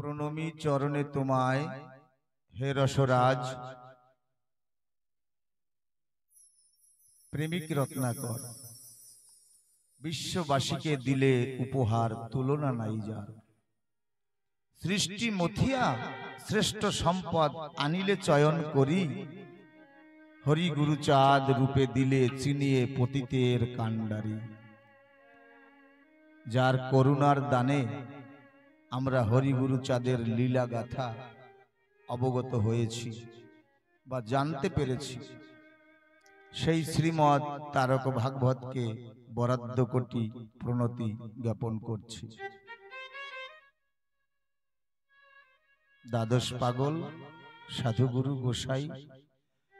প্রণমী চরণে তোমায় হে রসরাজ, প্রেমিক রত্নাকর। বিশ্ববাসীকে দিলে উপহার, তুলনা নাই যার। সৃষ্টি মথিয়া শ্রেষ্ঠ সম্পদ আনিলে চয়ন করি, হরি গুরু চাঁদ রূপে দিলে চিনিয়ে পতিতের কাণ্ডারি। যার করুণার দানে আমরা হরিগুরু চাঁদের লীলা গাথা অবগত হয়েছি বা জানতে পেরেছি, সেই শ্রীমৎ তারক ভাগবতকে বরাদ্দ কোটি প্রণতি জ্ঞাপন করছি। দ্বাদশ পাগল সাধুগুরু গোসাই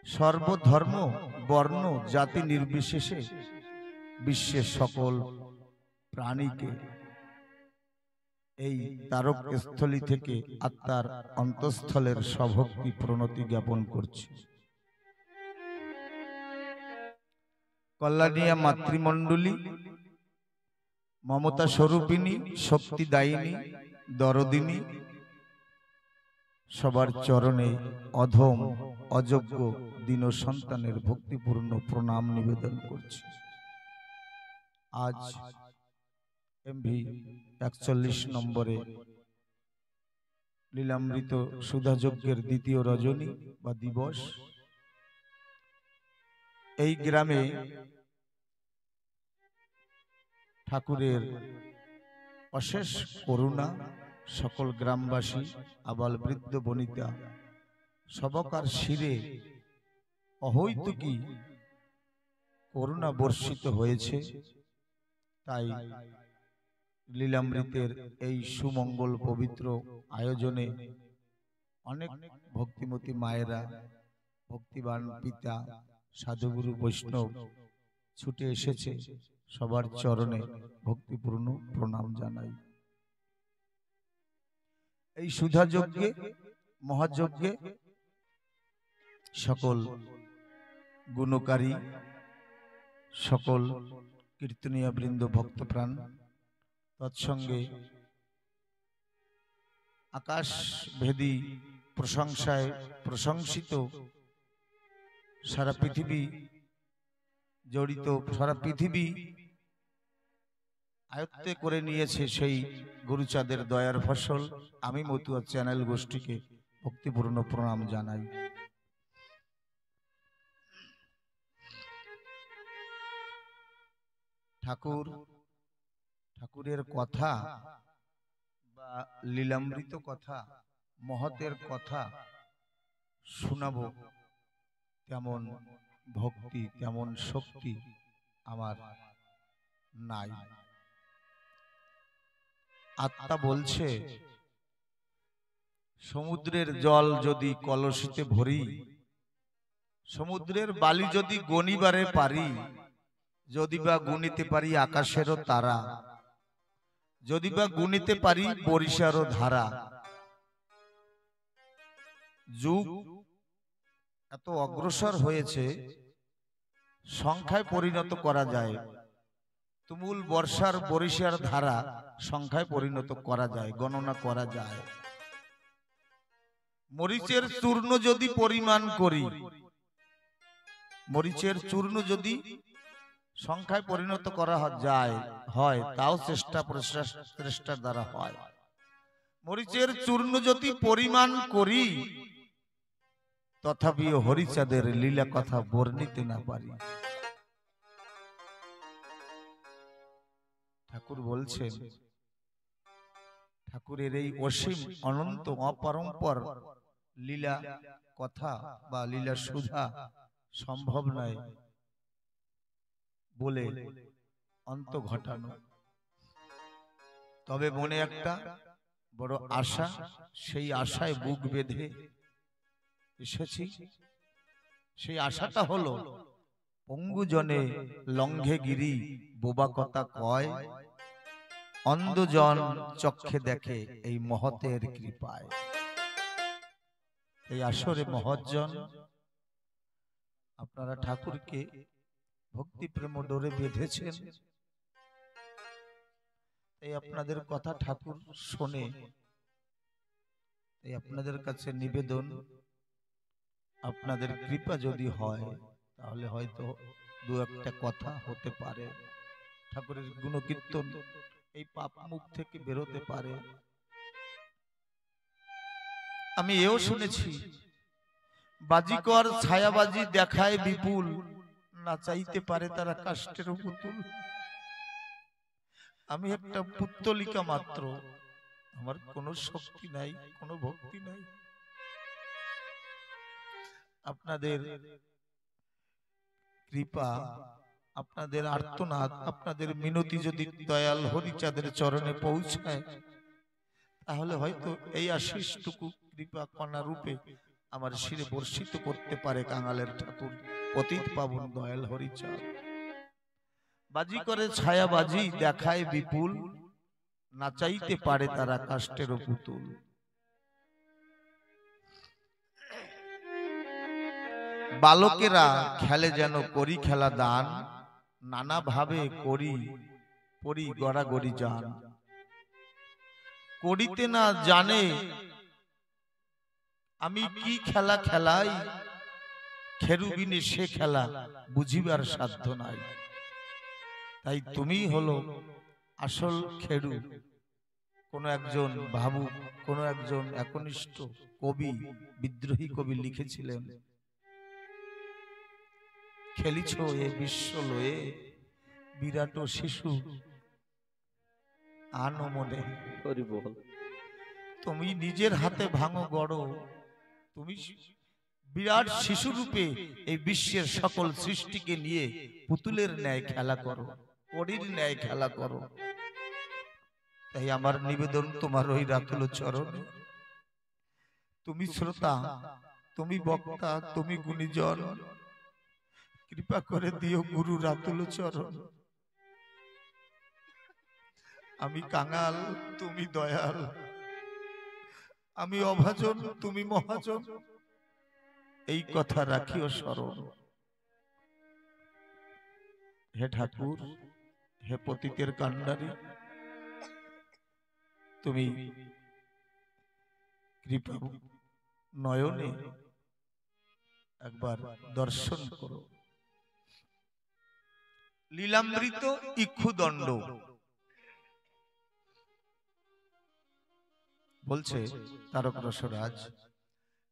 সর্বধর্ম বর্ণ জাতি নির্বিশেষে বিশ্বের সকল প্রাণীকে এই তারক স্থলী থেকে আত্মার অন্তঃস্থলের সভক্তি প্রণতি জ্ঞাপন করছি। কল্যাণিয়া মাতৃমণ্ডলী, মমতা স্বরূপিণী, শক্তিদায়িনী, দরদিনী, সবার চরণে অধম অযোগ্য দীন সন্তানের ভক্তিপূর্ণ প্রণাম নিবেদন করছি। আজ এমভি 41 নম্বরে লীলামৃত সুধাযজ্ঞের দ্বিতীয় রজনী বা দিবস। এই গ্রামে ঠাকুরের অশেষ করুণা, সকল গ্রামবাসী আবাল বৃদ্ধ বনিতা সবকার শিরে অহৈতুকী করুণা বর্ষিত হয়েছে। তাই লীলামৃতের এই সুমঙ্গল পবিত্র আয়োজনে অনেক ভক্তিমতী মায়েরা, ভক্তিবান পিতা, সাধুগুরু বৈষ্ণব ছুটে এসেছে। সবার চরণে ভক্তিপূর্ণ প্রণাম জানাই। এই সুধাযজ্ঞে, মহাযজ্ঞে সকল গুণকারী, সকল কীর্তনীয় বৃন্দ, ভক্তপ্রাণ, তৎসঙ্গে আকাশভেদী প্রশংসায় প্রশংসিত, সারা পৃথিবী জড়িত, সারা পৃথিবী আয়ত্তে করে নিয়েছে সেই গুরুচাঁদের দয়ার ফসল আমি মতুয়া চ্যানেল গোষ্ঠীকে ভক্তিপূর্ণ প্রণাম জানাই। ঠাকুরের কথা বা লীলামৃত কথা, মহতের কথা শোনাবো, তেমন ভক্তি, তেমন শক্তি আমার নাই। আত্মা বলছে, সমুদ্রের জল যদি কলসিতে ভরি, সমুদ্রের বালি যদি গনিবারে পারি, যদি বা গুনিতে পারি আকাশেরও তারা, যদি বা গুনিতে পারি বরিশারও ধারা। যুগ এত অগ্রসর হয়েছে, সংখ্যায় পরিণত করা যায়। তুমুল বর্ষার বরিশার ধারা সংখ্যায় পরিণত করা যায়, গণনা করা যায়। মরিচের চূর্ণ যদি পরিমাণ করি, মরিচের চূর্ণ যদি সংখ্যায় পরিণত করা যায়, হয়, তাও চেষ্টার দ্বারা হয়। মরিচের চূর্ণ যদি পরিমাণ করি, তথাপিও হরিচাঁদের লীলা কথা বর্ণিতে না পারি। ঠাকুর বলছেন, ঠাকুরের এই অসীম অনন্ত অপরম্পর লীলা কথা বা লীলা সুধা সম্ভব নয় বলে অন্ত ঘটানো। তবে মনে একটা বড় আশা, সেই আশায় বুক বেঁধে এসেছি। সেই আশাটা হলো, পঙ্গুজনে লঙ্ঘে গিরি বোবা কথা কয়, অন্ধজন চক্ষে দেখে এই মহতের কৃপায়। এই আসরে মহৎজন আপনারা ঠাকুরকে ভক্তি প্রেম ডোরে বেঁধেছেন। এই আপনাদের কথা ঠাকুর শোনে, এই আপনাদের কাছে নিবেদন, আপনাদের কৃপা যদি হয় তাহলে হয়তো দু একটা কথা হতে পারে, ঠাকুরের গুণকীর্তন এই পাপ মুখ থেকে বেরোতে পারে। আমি এও শুনেছি, বাজিকর ছায়াবাজি দেখায় বিপুল, না চাইতে পারে তারা কাষ্টের পুতুল। আমি একটা পুত্তলিকা মাত্র, আমার কোনো শক্তি নাই, কোনো ভক্তি নাই। আপনাদের কৃপা, আপনাদের আর্তনাদ, আপনাদের মিনতি যদি দয়াল হরিচাঁদের চরণে পৌঁছায় তাহলে হয়তো এই আশীষটুকু কৃপা কণা রূপে আমার শিরে বর্ষিত করতে পারে কাঙালের ঠাকুর পতিত পাবন দয়াল হরিচাঁদ। বাজি করে ছায়াবাজি দেখায় বিপুল, না চাইতে পারে তারা কাষ্টের পুতুল। বালকেরা খেলে যেন করি খেলা দান, নানা ভাবে করি পরি গড়াগড়ি যান। করিতে না জানে আমি কি খেলা খেলাই, খেরুবিনে সে খেলা বুঝিবার সাধ্য নাই। তাই তুমি হলো আসল খেরু। কোন একজন ভাবুক, কোন একজন একনিষ্ঠ কবি, বিদ্রোহী কবি লিখেছিলেন, খেলিছ এ বিশ্ব লয়ে বিরাট শিশু আনো মনে। তুমি নিজের হাতে ভাঙো গড়ো, তুমি বিরাট শিশু রূপে এই বিশ্বের সকল সৃষ্টিকে নিয়ে পুতুলের ন্যায় খেলা করো, কড়ির ন্যায় খেলা করো। তাই আমার নিবেদন তোমার ওই রাতুল চরণে। তুমি শ্রোতা, তুমি বক্তা, তুমি গুণীজন, কৃপা করে দিও গুরু রাতুল চরণ। আমি কাঙাল, তুমি দয়াল, আমি অভাজন, তুমি মহাজন, এই কথা রাখিও স্মরণ। হে ঠাকুর, হে পতিতের কান্ডারী, তুমি কৃপা নয়নে একবার দর্শন করো। লীলামৃত ইক্ষুদণ্ড বলছে তারক রসরাজ,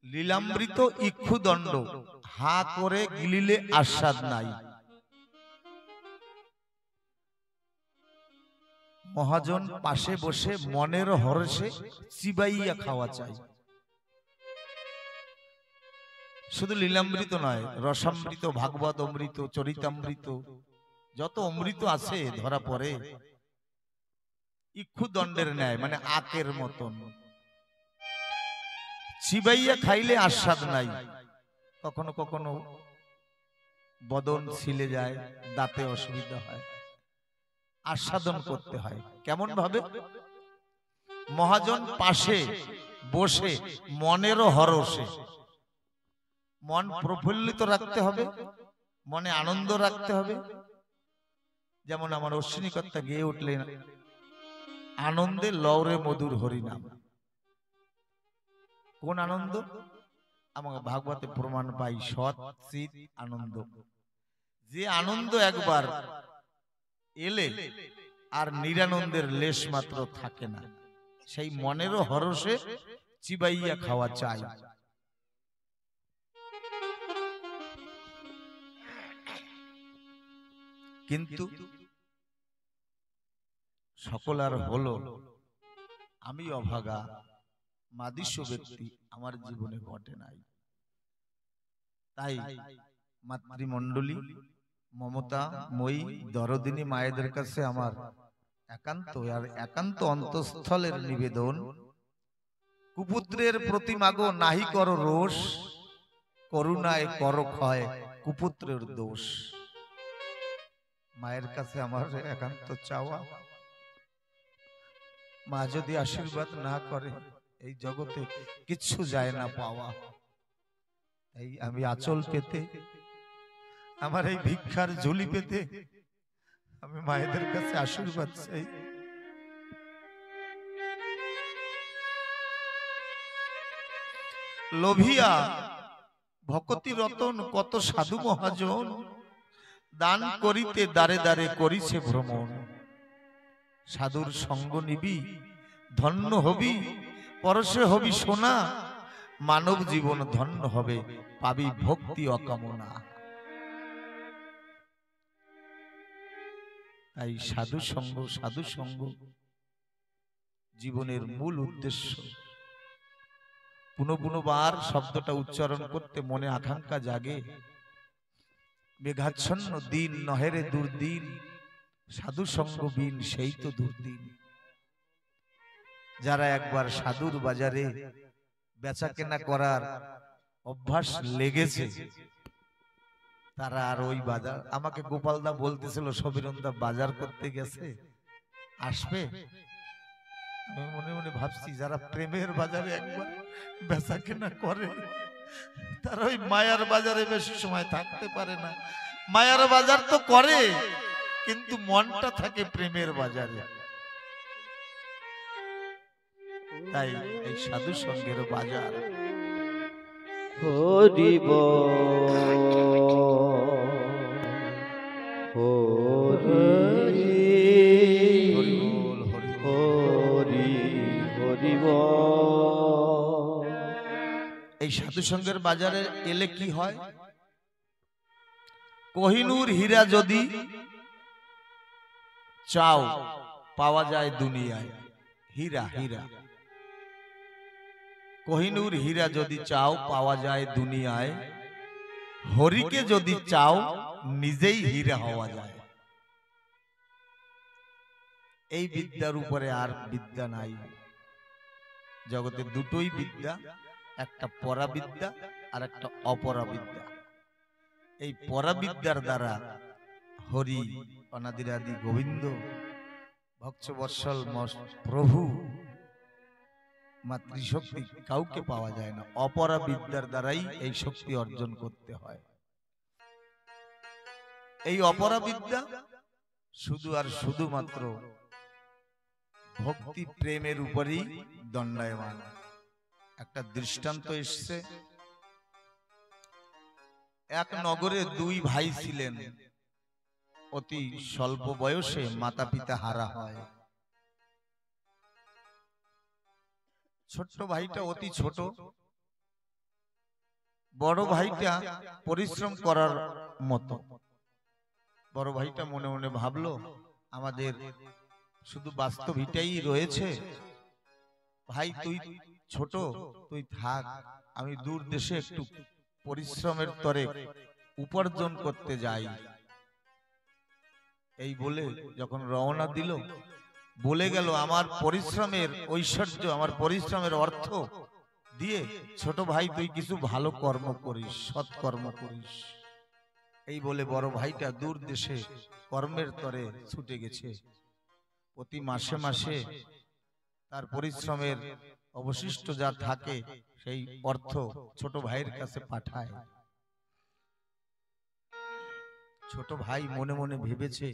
লীলামৃত ইক্ষুদণ্ড হা করে গিলিলে আস্বাদ নাই। মহাজন পাশে বসে মনের হরষে চিবাইয়া খাওয়া চাই। শুধু লীলামৃত নয়, রসামৃত, ভাগবত অমৃত, চরিতামৃত, যত অমৃত আছে ধরা পড়ে ইক্ষুদণ্ডের ন্যায়, মানে আকের মতন। চিবাইয়া খাইলে আস্বাদ নাই। কখনো কখনো বদন ছিলে যায়, দাঁতে অসুবিধা হয়, আস্বাদন করতে হয়। কেমন ভাবে? মহাজন পাশে বসে মনেরও হরষে, মন প্রফুল্লিত রাখতে হবে, মনে আনন্দ রাখতে হবে। যেমন আমার অশ্বিনীকর্তা গেয়ে উঠলেন, আনন্দে লওরে মধুর হরিনাম। কোন আনন্দ? আমাকে ভাগবতে প্রমাণ পাই, সৎ চিত আনন্দ। যে আনন্দ একবার এলে আর নিরানন্দের লেশ মাত্র থাকে না, সেই মনেরও হরষে চিবাইয়া খাওয়া চাই। কিন্তু সকল আর হলো, আমি অভাগা মাদিস্য ব্যক্তি, আমার জীবনে ঘটে নাই। তাই মাতৃমণ্ডলী, মমতা মই দরদিনী মায়েদের কাছে আমার একান্ত আর একান্ত অন্তঃস্থলের নিবেদন, কুপুত্রের প্রতি মাগো নাহি করো রোষ, করুণায় করো ক্ষয় কুপুত্রের দোষ। মায়ের কাছে আমার একান্ত চাওয়া, মা যদি আশীর্বাদ না করে এই জগতে কিচ্ছু যায় না পাওয়া। এই আমি আঁচল পেতে, আমার এই ভিক্ষার ঝুলি পেতে আমি মায়েদের কাছে আশীর্বাদ চাই। লোভিয়া ভকতি রতন কত সাধু মহাজন দান করিতে দ্বারে দ্বারে করিছে ভ্রমণ। সাধুর সঙ্গ নিবি ধন্য হবি, পরশে হবি সোনা, মানব জীবন ধন্য হবে, পাবি ভক্তি অকামনা। তাই সাধু সঙ্গ জীবনের মূল উদ্দেশ্য। পুনঃবার শব্দটা উচ্চারণ করতে মনে আকাঙ্ক্ষা জাগে। মেঘাচ্ছন্ন দিন নহেরে দুর্দিন, সাধু সঙ্গ বিন সেই তো দুর্দিন। যারা একবার সাধুর বাজারে বেচা কেনা করার অভ্যাস লেগেছে, তারা আর ওই বাজার, আমাকে গোপালদা বলতেছিল সবিরন্দা বাজার করতে গেছে, আসবে। আমি মনে মনে ভাবছি যারা প্রেমের বাজারে একবার বেচা কেনা করে তারা ওই মায়ার বাজারে বেশি সময় থাকতে পারে না। মায়ার বাজার তো করে কিন্তু মনটা থাকে প্রেমের বাজারে। তাই এই সাধু সঙ্গের বাজার। হরি বল হরি বল হরি হরি বল। এই সাধু সঙ্গের বাজারে এলে কি হয়? কোহিনূর হীরা যদি চাও পাওয়া যায় দুনিয়ায়। হীরা হীরা কোহিনূর হীরা যদি চাও পাওয়া যায় দুনিয়ায়, হরিকে যদি চাও নিজেই হীরা হওয়া যায়। এই বিদ্যার উপরে আর বিদ্যা নাই জগতে। দুটোই বিদ্যা, একটা পরাবিদ্যা আর একটা অপরাবিদ্যা। এই পরাবিদ্যার দ্বারা হরি অনাদিরাদি গোবিন্দ ভক্তবৎসল প্রভু মাতৃশক্তি কাউকে পাওয়া যায় না। অপরাবিদ্যার দ্বারাই এই শক্তি অর্জন করতে হয়। এই অপরাবিদ্যা শুধু আর শুধুমাত্র ভক্তি প্রেমের উপরেই দণ্ডায়মান। একটা দৃষ্টান্ত এসছে, এক নগরে দুই ভাই ছিলেন, অতি স্বল্প বয়সে মাতা পিতা হারা হয়। ছোট্ট ভাইটা অতি ছোট, বড় ভাইটা পরিশ্রম করার মতো। বড় ভাইটা মনে মনে ভাবলো আমাদের শুধু বাস্তবিকটাই রয়েছে, ভাই তুই ছোট, তুই থাক, আমি দূর দেশে একটু পরিশ্রমের তরে উপার্জন করতে যাই। এই বলে যখন রওনা দিল, বলে গেল আমার পরিশ্রমের ঐশ্বর্য, আমার পরিশ্রমের অর্থ দিয়ে ছোট ভাই তুই কিছু ভালো কর্ম করিস, সৎকর্ম করিস। এই বলে বড় ভাইটা দূর দেশে কর্মের তরে ছুটে গেছে। প্রতি মাসে মাসে তার পরিশ্রমের অবশিষ্ট যা থাকে সেই অর্থ ছোট ভাইয়ের কাছে পাঠায়। ছোট ভাই মনে মনে ভেবেছে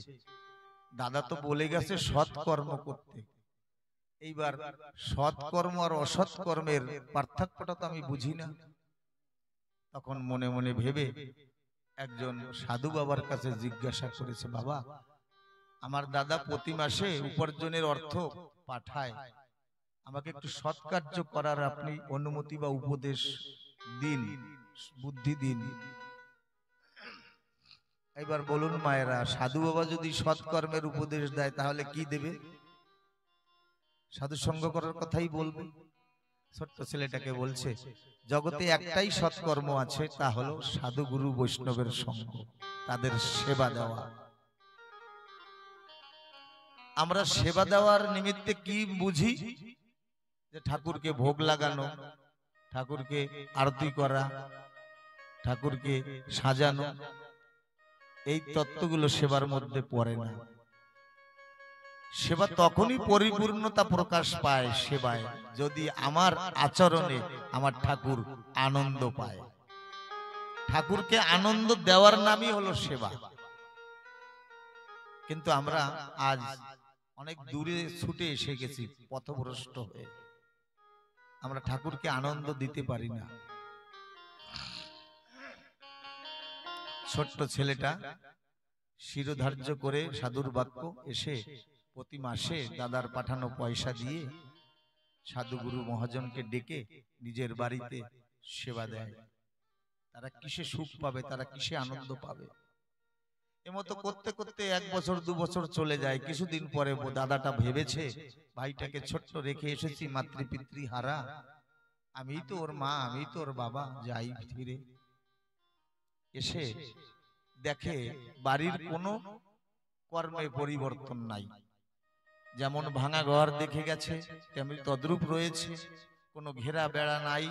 দাদা তো বলে গেছে সৎ কর্ম করতে, এইবার সৎ কর্ম আর অসৎ কর্মের পার্থক্যটা তো আমি বুঝি না। তখন মনে মনে ভেবে একজন সাধু বাবার কাছে জিজ্ঞাসা করেছে, বাবা আমার দাদা প্রতি মাসে উপার্জনের অর্থ পাঠায়, আমাকে একটু সৎ কার্য করার আপনি অনুমতি বা উপদেশ দিন, বুদ্ধি দিন। এবার বলুন মায়েরা, সাধু বাবা যদি সৎকর্মের উপদেশ দেয় তাহলে কি দেবে? সাধু সঙ্গ করার কথাই বলবে। ছোট্ট ছেলেটাকে বলছে জগতে একটাই সৎকর্ম আছে, তা হলো সাধু গুরু বৈষ্ণবের সঙ্গ, তাদের সেবা দেওয়া। আমরা সেবা দেওয়ার নিমিত্তে কি বুঝি? যে ঠাকুরকে ভোগ লাগানো, ঠাকুরকে আরতি করা, ঠাকুরকে সাজানো, এই তত্ত্বগুলো সেবার মধ্যে পড়ে না। সেবা তখনই পরিপূর্ণতা প্রকাশ পায় সেবায়, যদি আমার আচরণে আমার ঠাকুর আনন্দ পায়। ঠাকুরকে আনন্দ দেওয়ার নামই হলো সেবা। কিন্তু আমরা আজ অনেক দূরে ছুটে এসে গেছি পথভ্রষ্ট হয়ে। আমরা ঠাকুরকে আনন্দ দিতে পারি না। ছোট্ট ছেলেটা শিরোধার্য করে সাধুর বাক্য এসে প্রতি মাসে দাদার পাঠানো পয়সা দিয়ে সাধু গুরু মহাজনকে ডেকে নিজের বাড়িতে সেবা দেয়। তারা কিসে সুখ পাবে, তারা কিসে আনন্দ পাবে? এমতো করতে করতে 1 বছর 2 বছর চলে যায়। কিছুদিন পরে দাদাটা ভেবেছে ভাইটাকে ছোট্ট রেখে এসেছি, মাতৃপিতৃ হারা, আমি তো ওর মা, আমি তো ওর বাবা, যাই ফিরে। এসে দেখে বাড়ির কোনো কর্মে পরিবর্তন নাই, যেমন ভাঙা ঘর দেখে গেছে তেমনি তদ্রূপ রয়েছে, কোনো ঘেরা বেড়া নাই,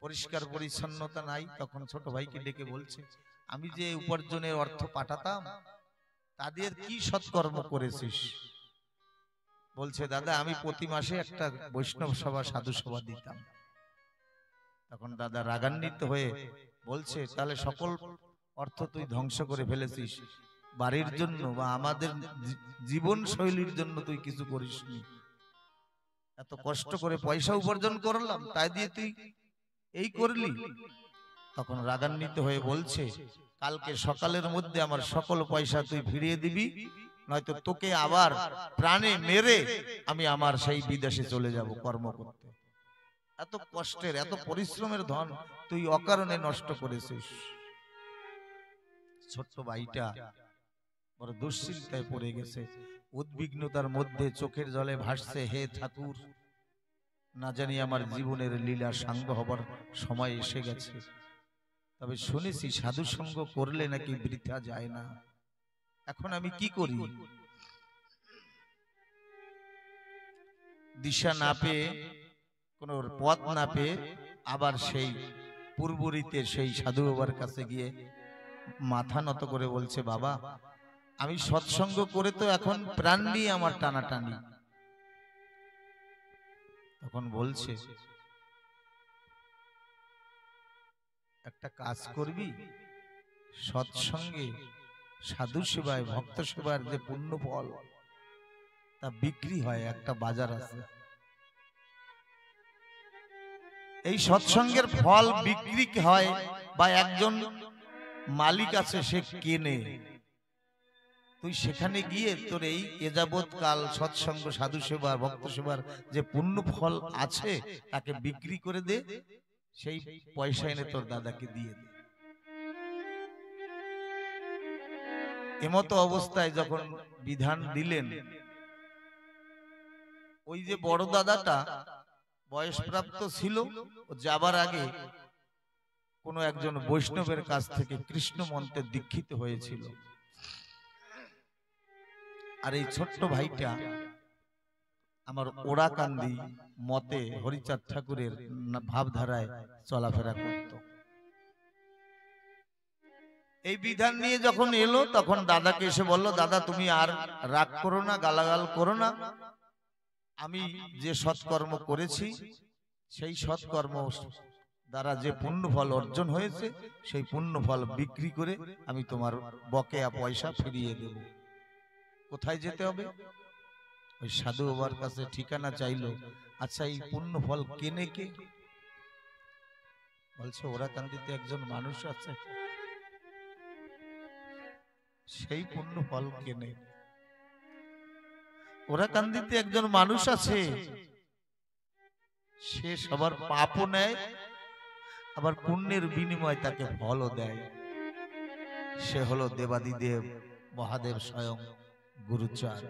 পরিষ্কার পরিচ্ছন্নতা নাই। তখন ছোট ভাইকে ডেকে বলছে, আমি যে উপার্জনের অর্থ পাঠাতাম তাদের কি সৎকর্ম করেছিস? বলছে, দাদা আমি প্রতি মাসে একটা বৈষ্ণব সভা সাধু সভা দিতাম। তখন দাদা রাগান্বিত হয়ে বলছে, তাহলে সকল অর্থ তুই ধ্বংস করে ফেলেছিস, বাড়ির জন্য বা আমাদের জীবন শৈলীর জন্য তুই কিছু করিসনি। এত কষ্ট করে পয়সা উপার্জন করলাম, তাই দিয়ে তুই এই করলি? তখন রাগান্বিত হয়ে বলছে, কালকে সকালের মধ্যে আমার সকল পয়সা তুই ফিরিয়ে দিবি, নয়তো তোকে আবার প্রাণে মেরে আমি আমার সেই বিদেশে চলে যাব কর্ম করতে। এত কষ্টের এত পরিশ্রমের ধন তুই অকারণে নষ্ট করেছিস। ছোট্ট ভাইটা বড় দুশ্চিন্তায় পড়ে গেছে, উদ্বিগ্নতার মধ্যে চোখের জলে ভাসছে, হে ঠাকুর, না জানি আমার জীবনের লীলা সাঙ্গ হবার সময় এসে গেছে। তবে শুনেছি সাধু সঙ্গ করলে নাকি বৃথা যায় না। এখন আমি কি করি? দিশা না পেয়ে, কোন পথ না পেয়ে আবার সেই পূর্বরীতে সেই সাধু বাবার কাছে গিয়ে মাথা নত করে বলছে, বাবা আমি সৎসঙ্গ করে তো এখন প্রাণ নিয়ে আমার টানাটানি। তখন বলছে, একটা কাজ করবি, সৎসঙ্গে সাধু সেবায় ভক্ত সেবার যে পুণ্য ফল তা বিক্রি হয়, একটা বাজার আছে। এই সৎসঙ্গের ফল বিক্রি হয় বা একজন মালিক আছে সে কেনে, তুই সেখানে গিয়ে তোর এই এযাবৎ কাল সৎসঙ্গ সাধু সেবা ভক্ত সেবার যে পুণ্য ফল আছে তাকে বিক্রি করে দে, সেই পয়সা এনে তোর দাদাকে দিয়ে দে। এমতো অবস্থায় যখন বিধান দিলেন, ওই যে বড় দাদাটা বয়সপ্রাপ্ত ছিল, যাবার আগে কোন একজন বৈষ্ণবের কাছ থেকে কৃষ্ণ মন্ত্রে দীক্ষিত হয়েছিল। আর এই ছোট্ট ভাইটা আমার ওড়াকান্দি মতে হরিচাঁদ ঠাকুরের ভাবধারায় চলাফেরা করত। এই বিধান নিয়ে যখন এলো তখন দাদাকে এসে বলল, দাদা তুমি আর রাগ করো না, গালাগাল করো না, আমি যে সৎকর্ম করেছি সেই সৎকর্ম দ্বারা যে পুণ্য ফল অর্জন হয়েছে সেই পুণ্য ফল বিক্রি করে আমি তোমার বকেয়া পয়সা ফিরিয়ে দেব। কোথায় যেতে হবে? ওই সাধু বাবার কাছে ঠিকানা চাইলো। আচ্ছা এই পুণ্য ফল কেনে কে? বলছে ওরাকান্দিতে একজন মানুষ আছে, সেই পুণ্য ফল কেনে। ওরাকান্দিতে একজন মানুষ আছে, সে সবার পাপও নেয় আবার পুণ্যের বিনিময় তাকে ফলও দেয়। সে হলো দেবাদিদেব মহাদেব স্বয়ং গুরুচাঁদ।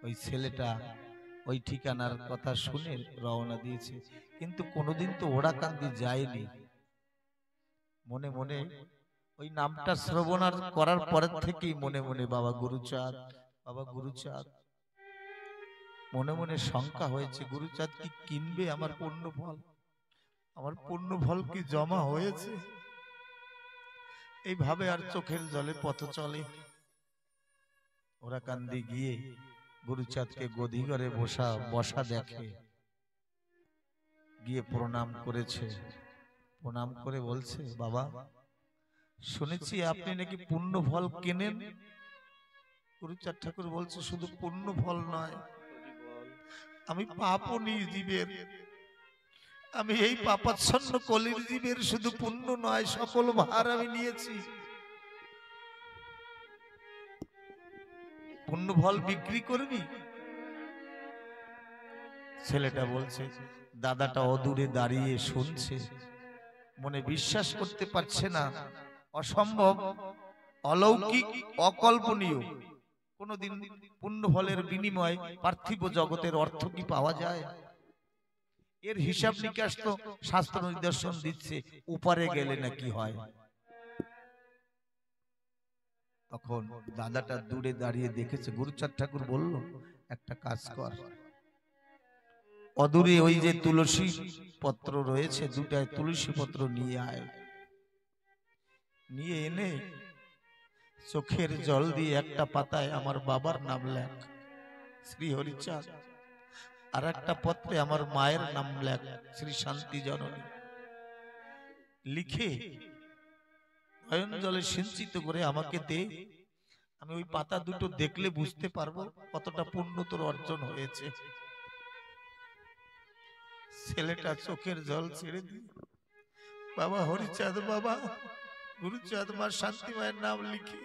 ওই ছেলেটা ওই ঠিকানার কথা শুনে রওনা দিয়েছে, কিন্তু কোনোদিন তো ওরাকান্দি যায়নি। মনে মনে ওই নামটা শ্রবণ করার পরের থেকেই মনে মনে বাবা গুরুচাঁদ, বাবা গুরুচাঁদ, মনে মনে শঙ্কা হয়েছে, গুরুচাঁদ কি কিনবে আমার পুণ্য ফল? আমার পুণ্য ফল কি জমা হয়েছে? এইভাবে আর চোখের জলে পথ চলে। ওরাকান্দি গিয়ে গুরুচাঁদকে গদি ঘরে বসা দেখে, গিয়ে প্রণাম করেছে। প্রণাম করে বলছে, বাবা শুনেছি আপনি নাকি পুণ্য ফল কেনেন। গুরুচাঁদ ঠাকুর বলছে, শুধু পুণ্য ফল নয়, আমি পাপও জীবের, আমি এই পাপাচ্ছন্ন কলির জীবের শুধু পুণ্য নয় সকল ভার আমি নিয়েছি। পুণ্য ফল বিক্রি করবি? ছেলেটা বলছে, দাদাটা অদূরে দাঁড়িয়ে শুনছে, মনে বিশ্বাস করতে পারছে না। অসম্ভব, অলৌকিক, অকল্পনীয় কোনদিন পুণ্য ফলের বিনিময়ে পার্থিব জগতের অর্থ কি পাওয়া যায়? এর হিসাব নিকাশ তো শাস্ত্র নিদর্শন দিচ্ছে, উপরে গেলে না কি হয়। তখন দাদাটা দূরে দাঁড়িয়ে দেখেছে, গুরুচাঁদ ঠাকুর বলল, একটা কাজ কর, অদূরে ওই যে তুলসী পত্র রয়েছে, দুটায় তুলসী পত্র নিয়ে আয়, নিয়ে এনে চোখের জল দিয়ে একটা পাতায় আমার বাবার নাম লেখ, শ্রী হরিচাঁদ, আর একটা পত্রে আমার মায়ের নাম লেখ, শ্রী শান্তি জননী। লিখে নয়ন জলে সিঞ্চিত করে আমাকে দে, আমি ওই পাতা দুটো দেখলে বুঝতে পারবো কতটা পুণ্য তোর অর্জন হয়েছে। ছেলেটা চোখের জল ছেড়ে দিয়ে বাবা হরিচাঁদ, বাবা গুরুচাঁদ, মা শান্তি মায়ের নাম লিখে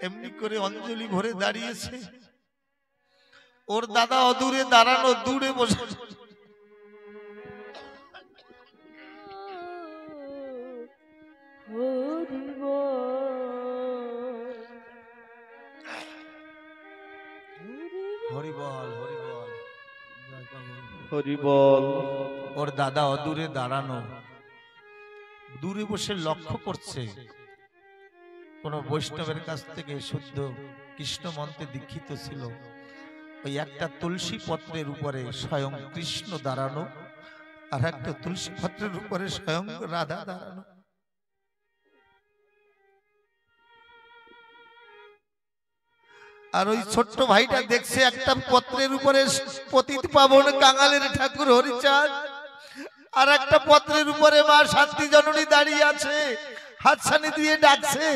এমনি করে অঞ্জলি ভরে দাঁড়িয়েছে। ওর দাদা অদূরে দাঁড়ানো, দূরে বসে হরিবল হরিবল হরিবল। ওর দাদা অদূরে দাঁড়ানো, দূরে বসে লক্ষ্য করছে কোন বৈষ্ণবের কাছ থেকে শুদ্ধ কৃষ্ণ মন্ত্রে দীক্ষিত ছিল। ওই একটা তুলসী পত্রের উপরে স্বয়ং কৃষ্ণ দাঁড়ানো, আর একটা তুলসী পত্রের উপরে স্বয়ং রাধা দাঁড়ানো। আর ওই ছোট্ট ভাইটা দেখছে একটা পত্রের উপরে পতিত পাবন কাঙালের ঠাকুর হরিচাঁদ, আর একটা পত্রের উপরে মা শান্তি জননী দাঁড়িয়ে আছে, হাতছানি দিয়ে ডাকছে,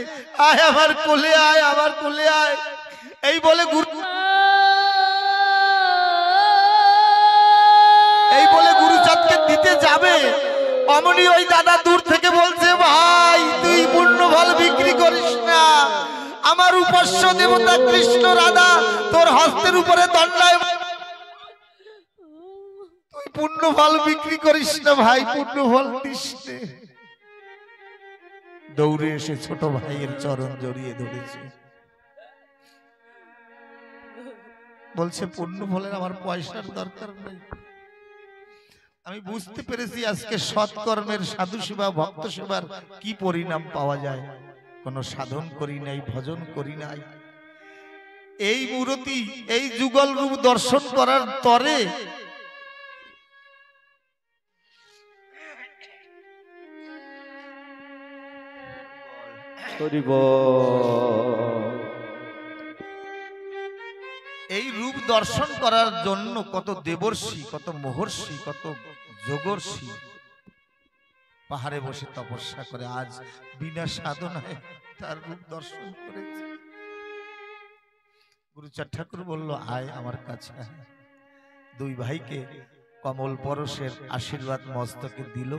আয় আমার কোলে আয়, আমার কোলে আয়। এই বলে গুরুচাঁদকে দিতে যাবে, অমনি ওই দাদা দূর থেকে বলছে, ভাই তুই পুণ্য ফল বিক্রি করিস না, আমার উপাস্য দেবতা কৃষ্ণ রাধা তোর হস্তের উপরে দণ্ডায়, তুই পুণ্য ফল বিক্রি করিস না ভাই, পুণ্য ফল দিস নে। দৌড়ে এসে ছোট ভাইয়ের চরণ জড়িয়ে ধরেছে, বলছে পুণ্য ফলের আমার পয়সার দরকার নেই, আমি বুঝতে পেরেছি আজকে সৎকর্মের, সাধু সেবা, ভক্ত সেবার কি পরিণাম পাওয়া যায়। কোন সাধন করি নাই, ভজন করি নাই, এই মূর্তি, এই যুগল রূপ দর্শন করার তরে এই রূপ দর্শন করার জন্য কত দেবর্ষি, কত মহর্ষি, কত যোগর্ষি পাহাড়ে বসে তপস্যা করে আজ বিনা সাধনায় তার রূপ দর্শন করেছে। গুরুচাঁদ ঠাকুর বলল, আয় আমার কাছে। দুই ভাইকে কমল পরশের আশীর্বাদ মস্তকে দিল,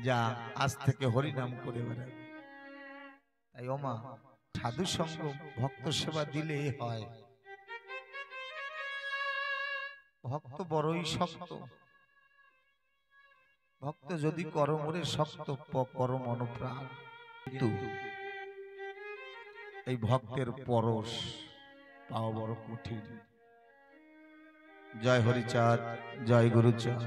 যা আজ থেকে হরিনাম করে বেড়াবে। তাই ওমা, সাধু সঙ্গ ভক্ত সেবা দিলে হয়। ভক্ত বড়ই শক্ত, ভক্ত যদি করমরে শক্ত করম অনুপ্রাণ, কিন্তু এই ভক্তের পরশ পাওয়া বড় কঠিন। জয় হরিচাঁদ, জয় গুরুচাঁদ।